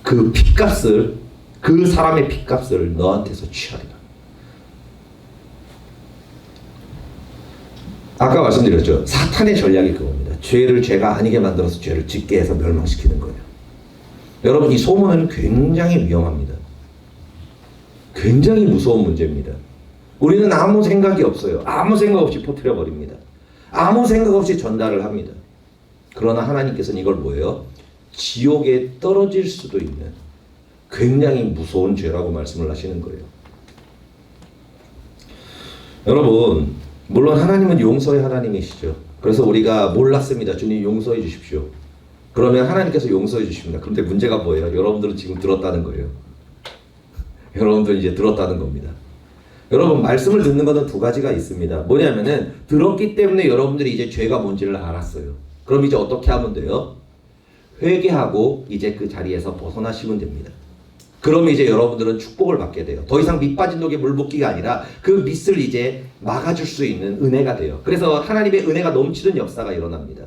그 핏값을, 그 사람의 핏값을 너한테서 취하리라. 아까 말씀드렸죠. 사탄의 전략이 그겁니다. 죄를 죄가 아니게 만들어서 죄를 짓게 해서 멸망시키는 거예요. 여러분, 이 소문은 굉장히 위험합니다. 굉장히 무서운 문제입니다. 우리는 아무 생각이 없어요. 아무 생각 없이 퍼뜨려 버립니다. 아무 생각 없이 전달을 합니다. 그러나 하나님께서는 이걸 뭐예요? 지옥에 떨어질 수도 있는 굉장히 무서운 죄라고 말씀을 하시는 거예요. 여러분, 물론 하나님은 용서의 하나님이시죠. 그래서 우리가 몰랐습니다. 주님 용서해 주십시오. 그러면 하나님께서 용서해 주십니다. 그런데 문제가 뭐예요? 여러분들은 지금 들었다는 거예요. 여러분들은 이제 들었다는 겁니다. 여러분, 말씀을 듣는 것은 두 가지가 있습니다. 뭐냐면은 들었기 때문에 여러분들이 이제 죄가 뭔지를 알았어요. 그럼 이제 어떻게 하면 돼요? 회개하고 이제 그 자리에서 벗어나시면 됩니다. 그럼 이제 여러분들은 축복을 받게 돼요. 더 이상 밑 빠진 독에 물 붓기가 아니라 그 밑을 이제 막아줄 수 있는 은혜가 돼요. 그래서 하나님의 은혜가 넘치는 역사가 일어납니다.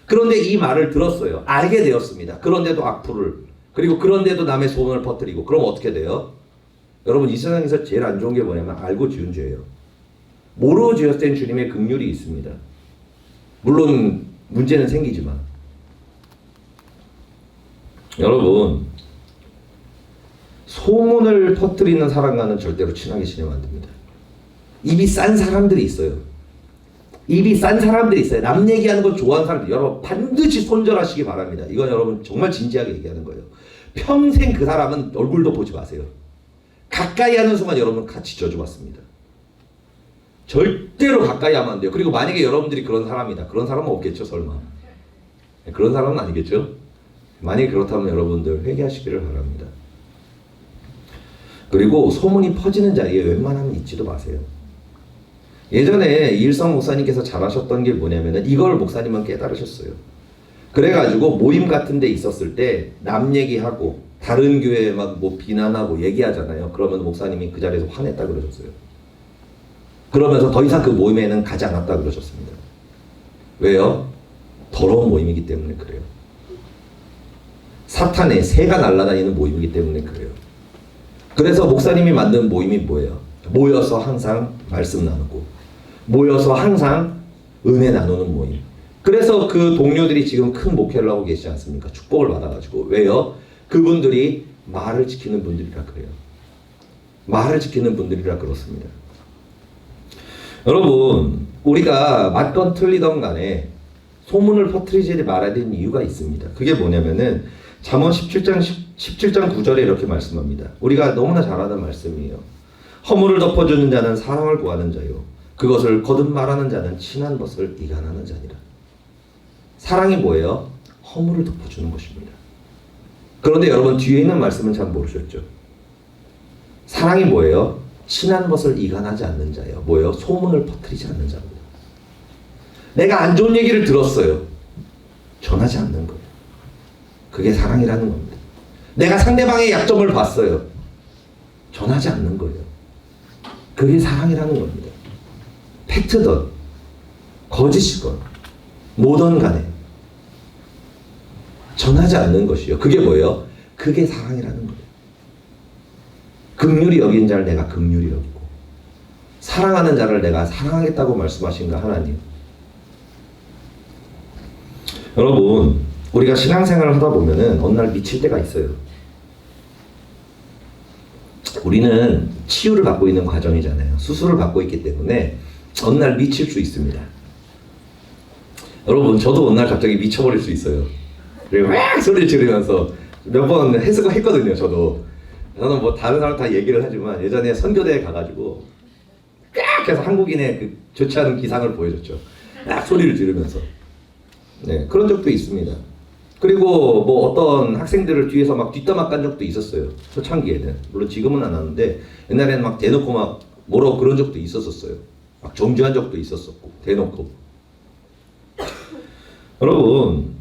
그런데 이 말을 들었어요. 알게 되었습니다. 그런데도 악플을, 그리고 그런데도 남의 소문을 퍼뜨리고, 그럼 어떻게 돼요? 여러분, 이 세상에서 제일 안 좋은 게 뭐냐면 알고 지은 죄예요. 모르고 지었을 땐 주님의 긍휼이 있습니다. 물론 문제는 생기지만. 여러분, 소문을 퍼뜨리는 사람과는 절대로 친하게 지내면 안 됩니다. 입이 싼 사람들이 있어요. 입이 싼 사람들이 있어요. 남 얘기하는 거 좋아하는 사람들. 여러분, 반드시 손절하시기 바랍니다. 이건 여러분 정말 진지하게 얘기하는 거예요. 평생 그 사람은 얼굴도 보지 마세요. 가까이 하는 순간 여러분 같이 저주받습니다. 절대로 가까이 하면 안 돼요. 그리고 만약에 여러분들이 그런 사람이다. 그런 사람은 없겠죠, 설마. 그런 사람은 아니겠죠? 만약에 그렇다면 여러분들 회개하시기를 바랍니다. 그리고 소문이 퍼지는 자리에 웬만하면 있지도 마세요. 예전에 이일성 목사님께서 잘하셨던 게 뭐냐면은 이걸 목사님은 깨달으셨어요. 그래가지고 모임 같은 데 있었을 때 남 얘기하고 다른 교회 막 뭐 비난하고 얘기하잖아요. 그러면 목사님이 그 자리에서 화냈다 그러셨어요. 그러면서 더 이상 그 모임에는 가지 않았다 그러셨습니다. 왜요? 더러운 모임이기 때문에 그래요. 사탄의 새가 날아다니는 모임이기 때문에 그래요. 그래서 목사님이 만든 모임이 뭐예요? 모여서 항상 말씀 나누고, 모여서 항상 은혜 나누는 모임. 그래서 그 동료들이 지금 큰 목회를 하고 계시지 않습니까? 축복을 받아가지고. 왜요? 그분들이 말을 지키는 분들이라 그래요. 말을 지키는 분들이라 그렇습니다. 여러분, 우리가 맞건 틀리던 간에 소문을 퍼뜨리지 말아야 되는 이유가 있습니다. 그게 뭐냐면은 잠언 17장 9절에 이렇게 말씀합니다. 우리가 너무나 잘 아는 말씀이에요. 허물을 덮어주는 자는 사랑을 구하는 자요, 그것을 거듭 말하는 자는 친한 것을 이간하는 자니라. 사랑이 뭐예요? 허물을 덮어주는 것입니다. 그런데 여러분, 뒤에 있는 말씀은 잘 모르셨죠? 사랑이 뭐예요? 친한 것을 이간하지 않는 자예요. 뭐예요? 소문을 퍼뜨리지 않는 자입니다. 내가 안 좋은 얘기를 들었어요. 전하지 않는 거예요. 그게 사랑이라는 겁니다. 내가 상대방의 약점을 봤어요. 전하지 않는 거예요. 그게 사랑이라는 겁니다. 팩트든 거짓이건 뭐든 간에 전하지 않는 것이요. 그게 뭐예요? 그게 사랑이라는 거예요. 긍휼히 여긴 자를 내가 긍휼히 여기고, 사랑하는 자를 내가 사랑하겠다고 말씀하신가 하나님. 여러분, 우리가 신앙생활을 하다 보면은 어느 날 미칠 때가 있어요. 우리는 치유를 받고 있는 과정이잖아요. 수술을 받고 있기 때문에 어느 날 미칠 수 있습니다. 여러분, 저도 어느 날 갑자기 미쳐버릴 수 있어요. 그리고 막 소리를 지르면서 몇 번 했거든요. 저는 뭐 다른 사람 다 얘기를 하지만 예전에 선교대에 가가지고 꽉 해서 한국인의 그 좋지 않은 기상을 보여줬죠. 막 소리를 지르면서. 네, 그런 적도 있습니다. 그리고 뭐 어떤 학생들을 뒤에서 막 뒷담화 깐 적도 있었어요. 초창기에는. 물론 지금은 안 하는데 옛날에는 막 대놓고 막 뭐라고 그런 적도 있었었어요. 막 정죄한 적도 있었었고 대놓고. 여러분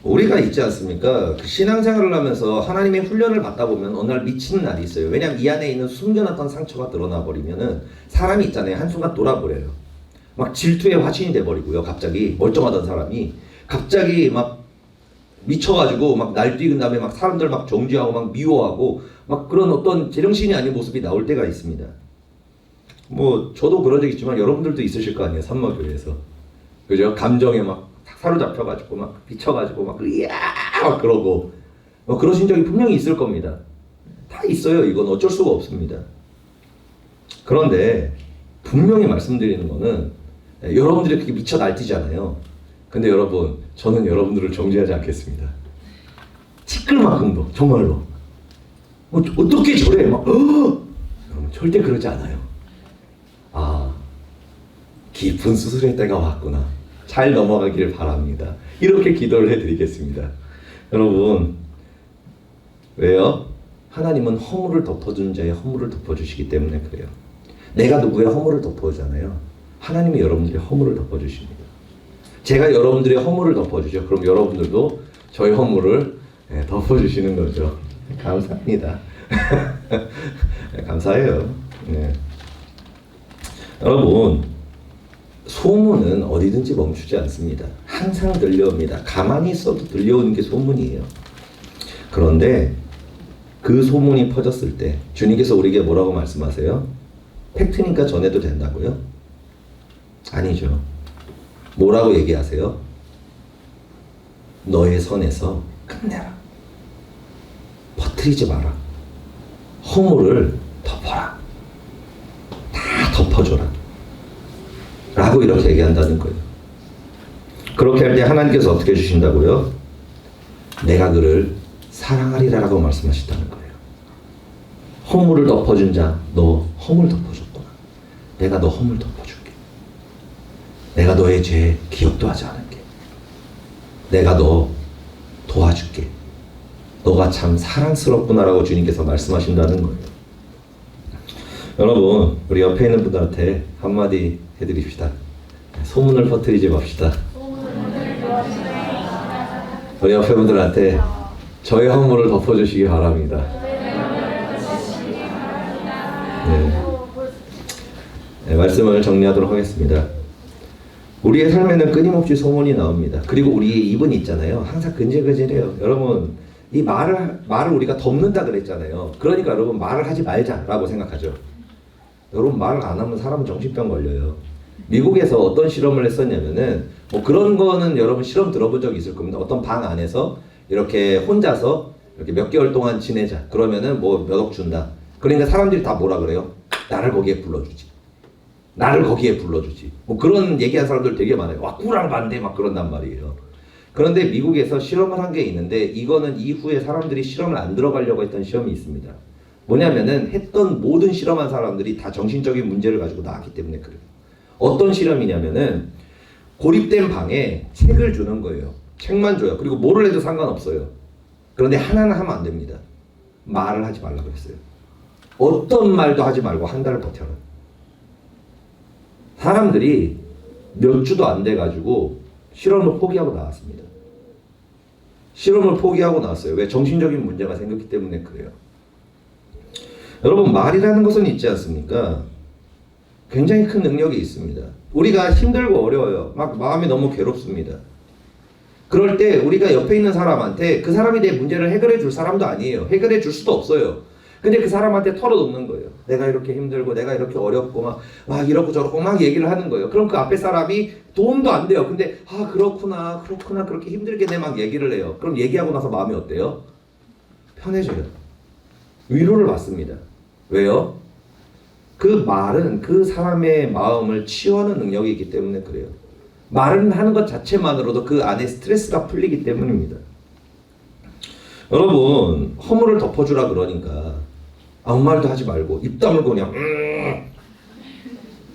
우리가 있지 않습니까? 그 신앙생활을 하면서 하나님의 훈련을 받다 보면 어느 날 미치는 날이 있어요. 왜냐하면 이 안에 있는 숨겨놨던 상처가 드러나 버리면은 사람이 있잖아요. 한순간 돌아버려요. 막 질투의 화신이 돼버리고요. 갑자기 멀쩡하던 사람이 갑자기 막 미쳐가지고 막 날뛰는 다음에 막 사람들 막 정죄하고 막 미워하고 막 그런 어떤 제정신이 아닌 모습이 나올 때가 있습니다. 뭐 저도 그런 적 있지만 여러분들도 있으실 거 아니에요. 산마교회에서. 그죠? 감정에 막 사로잡혀가지고 막 미쳐가지고 막 이야 막 그러고 그러신 적이 분명히 있을 겁니다. 다 있어요. 이건 어쩔 수가 없습니다. 그런데 분명히 말씀드리는 거는 여러분들이 그렇게 미쳐 날뛰잖아요. 근데 여러분 저는 여러분들을 정죄하지 않겠습니다. 티끌만큼도 정말로 어떻게 저래 막 절대 그러지 않아요. 아 깊은 수술의 때가 왔구나. 잘 넘어가기를 바랍니다. 이렇게 기도를 해드리겠습니다. 여러분 왜요? 하나님은 허물을 덮어준 자의 허물을 덮어주시기 때문에 그래요. 내가 누구의 허물을 덮어주잖아요. 하나님이 여러분들의 허물을 덮어주십니다. 제가 여러분들의 허물을 덮어주죠. 그럼 여러분들도 저의 허물을 덮어주시는 거죠. 감사합니다. 감사해요. 네. 여러분 소문은 어디든지 멈추지 않습니다. 항상 들려옵니다. 가만히 있어도 들려오는 게 소문이에요. 그런데 그 소문이 퍼졌을 때 주님께서 우리에게 뭐라고 말씀하세요? 팩트니까 전해도 된다고요? 아니죠. 뭐라고 얘기하세요? 너의 선에서 끝내라. 퍼뜨리지 마라. 허물을 덮어라. 다 덮어줘라. 라고 이렇게 얘기한다는 거예요. 그렇게 할 때 하나님께서 어떻게 해주신다고요? 내가 그를 사랑하리라 라고 말씀하신다는 거예요. 허물을 덮어준 자, 너 허물 덮어줬구나. 내가 너 허물 덮어줄게. 내가 너의 죄 기억도 하지 않을게. 내가 너 도와줄게. 너가 참 사랑스럽구나 라고 주님께서 말씀하신다는 거예요. 여러분 우리 옆에 있는 분들한테 한마디 해드립시다. 소문을 퍼뜨리지 맙시다. 우리 옆에 분들한테 저의 허물을 덮어주시기 바랍니다. 네, 말씀을 정리하도록 하겠습니다. 우리의 삶에는 끊임없이 소문이 나옵니다. 그리고 우리의 입은 있잖아요. 항상 근질근질해요. 여러분 이 말을 우리가 덮는다 그랬잖아요. 그러니까 여러분 말을 하지 말자라고 생각하죠. 여러분 말을 안 하면 사람은 정신병 걸려요. 미국에서 어떤 실험을 했었냐면은 뭐 그런 거는 여러분 실험 들어본 적 있을 겁니다. 어떤 방 안에서 이렇게 혼자서 이렇게 몇 개월 동안 지내자. 그러면은 뭐 몇 억 준다. 그러니까 사람들이 다 뭐라 그래요? 나를 거기에 불러주지. 나를 거기에 불러주지. 뭐 그런 얘기한 사람들 되게 많아요. 와 꾸랑 반대 막 그런단 말이에요. 그런데 미국에서 실험을 한 게 있는데 이거는 이후에 사람들이 실험을 안 들어가려고 했던 시험이 있습니다. 뭐냐면은 했던 모든 실험한 사람들이 다 정신적인 문제를 가지고 나왔기 때문에 그래요. 어떤 실험이냐면은 고립된 방에 책을 주는 거예요. 책만 줘요. 그리고 뭐를 해도 상관없어요. 그런데 하나는 하면 안 됩니다. 말을 하지 말라고 그랬어요. 어떤 말도 하지 말고 한 달을 버텨라. 사람들이 몇 주도 안 돼가지고 실험을 포기하고 나왔습니다. 실험을 포기하고 나왔어요. 왜? 정신적인 문제가 생겼기 때문에 그래요. 여러분 말이라는 것은 있지 않습니까? 굉장히 큰 능력이 있습니다. 우리가 힘들고 어려워요. 막 마음이 너무 괴롭습니다. 그럴 때 우리가 옆에 있는 사람한테 그 사람이 내 문제를 해결해 줄 사람도 아니에요. 해결해 줄 수도 없어요. 근데 그 사람한테 털어놓는 거예요. 내가 이렇게 힘들고 내가 이렇게 어렵고 막 이렇고 저렇고 막 얘기를 하는 거예요. 그럼 그 앞에 사람이 도움도 안 돼요. 근데 그렇구나 그렇게 힘들게 막 얘기를 해요. 그럼 얘기하고 나서 마음이 어때요? 편해져요. 위로를 받습니다. 왜요? 그 말은 그 사람의 마음을 치유하는 능력이 있기 때문에 그래요. 말을 하는 것 자체만으로도 그 안에 스트레스가 풀리기 때문입니다. 여러분 허물을 덮어주라 그러니까 아무 말도 하지 말고 입 다물고 그냥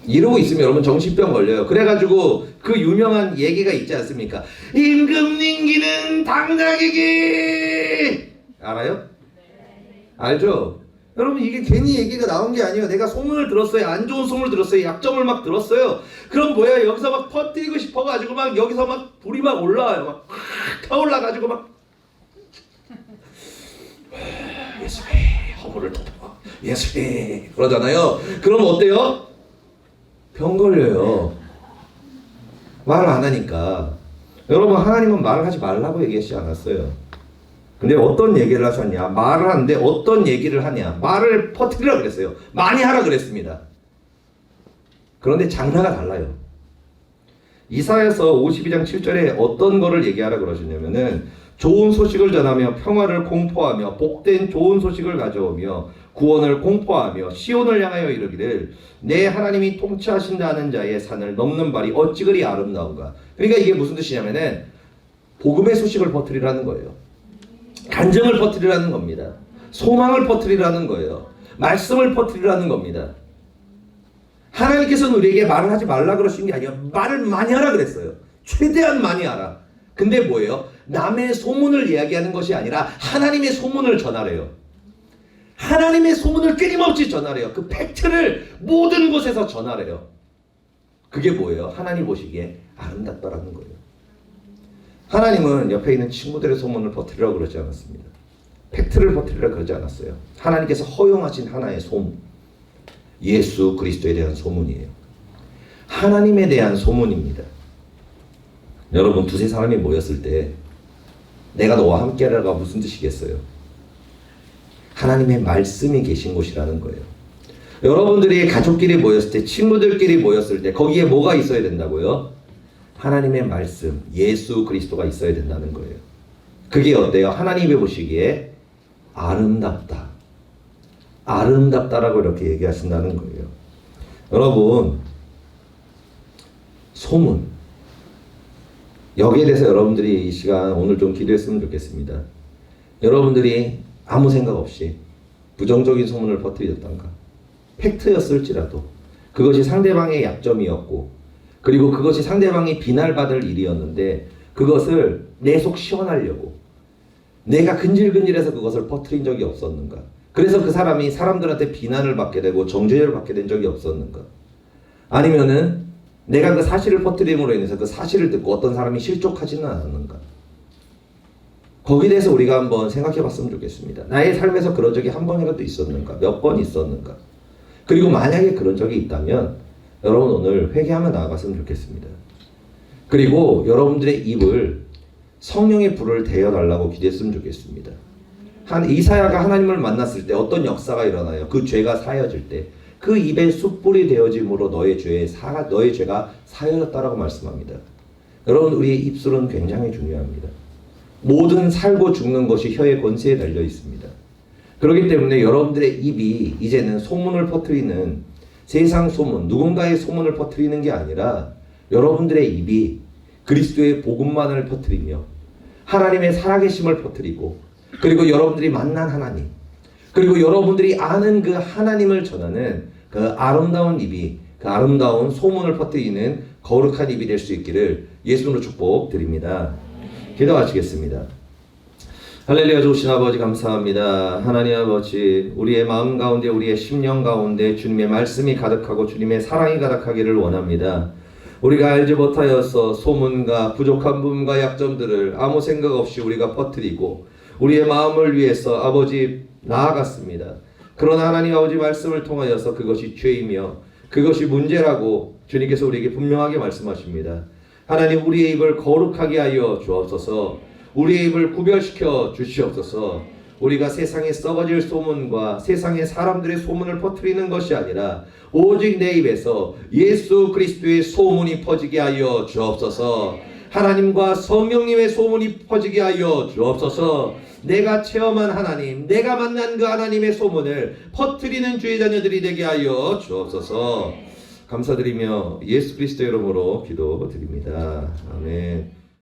이러고 있으면 여러분 정신병 걸려요. 그래가지고 그 유명한 얘기가 있지 않습니까? 임금님기는 당나귀기 알아요? 알죠? 여러분 이게 괜히 얘기가 나온 게 아니에요. 내가 소문을 들었어요. 안 좋은 소문을 들었어요. 약점을 막 들었어요. 그럼 뭐야, 여기서 막 퍼뜨리고 싶어가지고 막 여기서 막 불이 막 올라와요. 막 타올라가지고 막 예수님 허물을 덮어 예수님 그러잖아요. 그럼 어때요? 병 걸려요. 말을 안 하니까. 여러분 하나님은 말을 하지 말라고 얘기하지 않았어요. 근데 어떤 얘기를 하셨냐? 말을 하는데 어떤 얘기를 하냐? 말을 퍼뜨리라 그랬어요. 많이 하라 그랬습니다. 그런데 장르가 달라요. 이사야서 52장 7절에 어떤 거를 얘기하라 그러셨냐면은 좋은 소식을 전하며 평화를 공포하며 복된 좋은 소식을 가져오며 구원을 공포하며 시온을 향하여 이르기를 내 하나님이 통치하신다는 자의 산을 넘는 발이 어찌 그리 아름다운가. 그러니까 이게 무슨 뜻이냐면은 복음의 소식을 퍼뜨리라는 거예요. 간증을 퍼뜨리라는 겁니다. 소망을 퍼뜨리라는 거예요. 말씀을 퍼뜨리라는 겁니다. 하나님께서는 우리에게 말을 하지 말라 그러신 게 아니에요. 말을 많이 하라 그랬어요. 최대한 많이 하라. 근데 뭐예요? 남의 소문을 이야기하는 것이 아니라 하나님의 소문을 전하래요. 하나님의 소문을 끊임없이 전하래요. 그 팩트를 모든 곳에서 전하래요. 그게 뭐예요? 하나님 보시기에 아름답다라는 거예요. 하나님은 옆에 있는 친구들의 소문을 퍼뜨리라고 그러지 않았습니다. 팩트를 퍼뜨리라고 그러지 않았어요. 하나님께서 허용하신 하나의 소문, 예수 그리스도에 대한 소문이에요. 하나님에 대한 소문입니다. 여러분 두세 사람이 모였을 때 내가 너와 함께하라가 무슨 뜻이겠어요? 하나님의 말씀이 계신 곳이라는 거예요. 여러분들이 가족끼리 모였을 때, 친구들끼리 모였을 때 거기에 뭐가 있어야 된다고요? 하나님의 말씀, 예수 그리스도가 있어야 된다는 거예요. 그게 어때요? 하나님이 보시기에 아름답다. 아름답다라고 이렇게 얘기하신다는 거예요. 여러분, 소문. 여기에 대해서 여러분들이 이 시간 오늘 좀 기도했으면 좋겠습니다. 여러분들이 아무 생각 없이 부정적인 소문을 퍼뜨렸던가, 팩트였을지라도 그것이 상대방의 약점이었고, 그리고 그것이 상대방이 비난받을 일이었는데 그것을 내 속 시원하려고 내가 근질근질해서 그것을 퍼뜨린 적이 없었는가? 그래서 그 사람이 사람들한테 비난을 받게 되고 정죄를 받게 된 적이 없었는가? 아니면은 내가 그 사실을 퍼뜨림으로 인해서 그 사실을 듣고 어떤 사람이 실족하지는 않았는가? 거기에 대해서 우리가 한번 생각해 봤으면 좋겠습니다. 나의 삶에서 그런 적이 한 번이라도 있었는가? 몇 번 있었는가? 그리고 만약에 그런 적이 있다면 여러분 오늘 회개하며 나아갔으면 좋겠습니다. 그리고 여러분들의 입을 성령의 불을 대어달라고 기도했으면 좋겠습니다. 이사야가 하나님을 만났을 때 어떤 역사가 일어나요? 그 죄가 사여질 때 그 입에 숯불이 되어짐으로 너의 죄가 사여졌다라고 말씀합니다. 여러분 우리의 입술은 굉장히 중요합니다. 모든 살고 죽는 것이 혀의 권세에 달려 있습니다. 그렇기 때문에 여러분들의 입이 이제는 소문을 퍼뜨리는 세상 소문, 누군가의 소문을 퍼뜨리는 게 아니라 여러분들의 입이 그리스도의 복음만을 퍼뜨리며 하나님의 살아계심을 퍼뜨리고, 그리고 여러분들이 만난 하나님, 그리고 여러분들이 아는 그 하나님을 전하는 그 아름다운 입이, 그 아름다운 소문을 퍼뜨리는 거룩한 입이 될 수 있기를 예수님으로 축복드립니다. 기도하시겠습니다. 할렐루야. 좋으신 아버지 감사합니다. 하나님 아버지, 우리의 마음 가운데, 우리의 심령 가운데 주님의 말씀이 가득하고 주님의 사랑이 가득하기를 원합니다. 우리가 알지 못하여서 소문과 부족한 부분과 약점들을 아무 생각 없이 우리가 퍼뜨리고 우리의 마음을 위해서 아버지 나아갔습니다. 그러나 하나님 아버지 말씀을 통하여서 그것이 죄이며 그것이 문제라고 주님께서 우리에게 분명하게 말씀하십니다. 하나님 우리의 입을 거룩하게 하여 주옵소서. 우리의 입을 구별시켜 주시옵소서. 우리가 세상에 썩어질 소문과 세상의 사람들의 소문을 퍼뜨리는 것이 아니라 오직 내 입에서 예수 그리스도의 소문이 퍼지게 하여 주옵소서. 하나님과 성령님의 소문이 퍼지게 하여 주옵소서. 내가 체험한 하나님, 내가 만난 그 하나님의 소문을 퍼뜨리는 주의 자녀들이 되게 하여 주옵소서. 감사드리며 예수 그리스도 이름으로 기도드립니다. 아멘.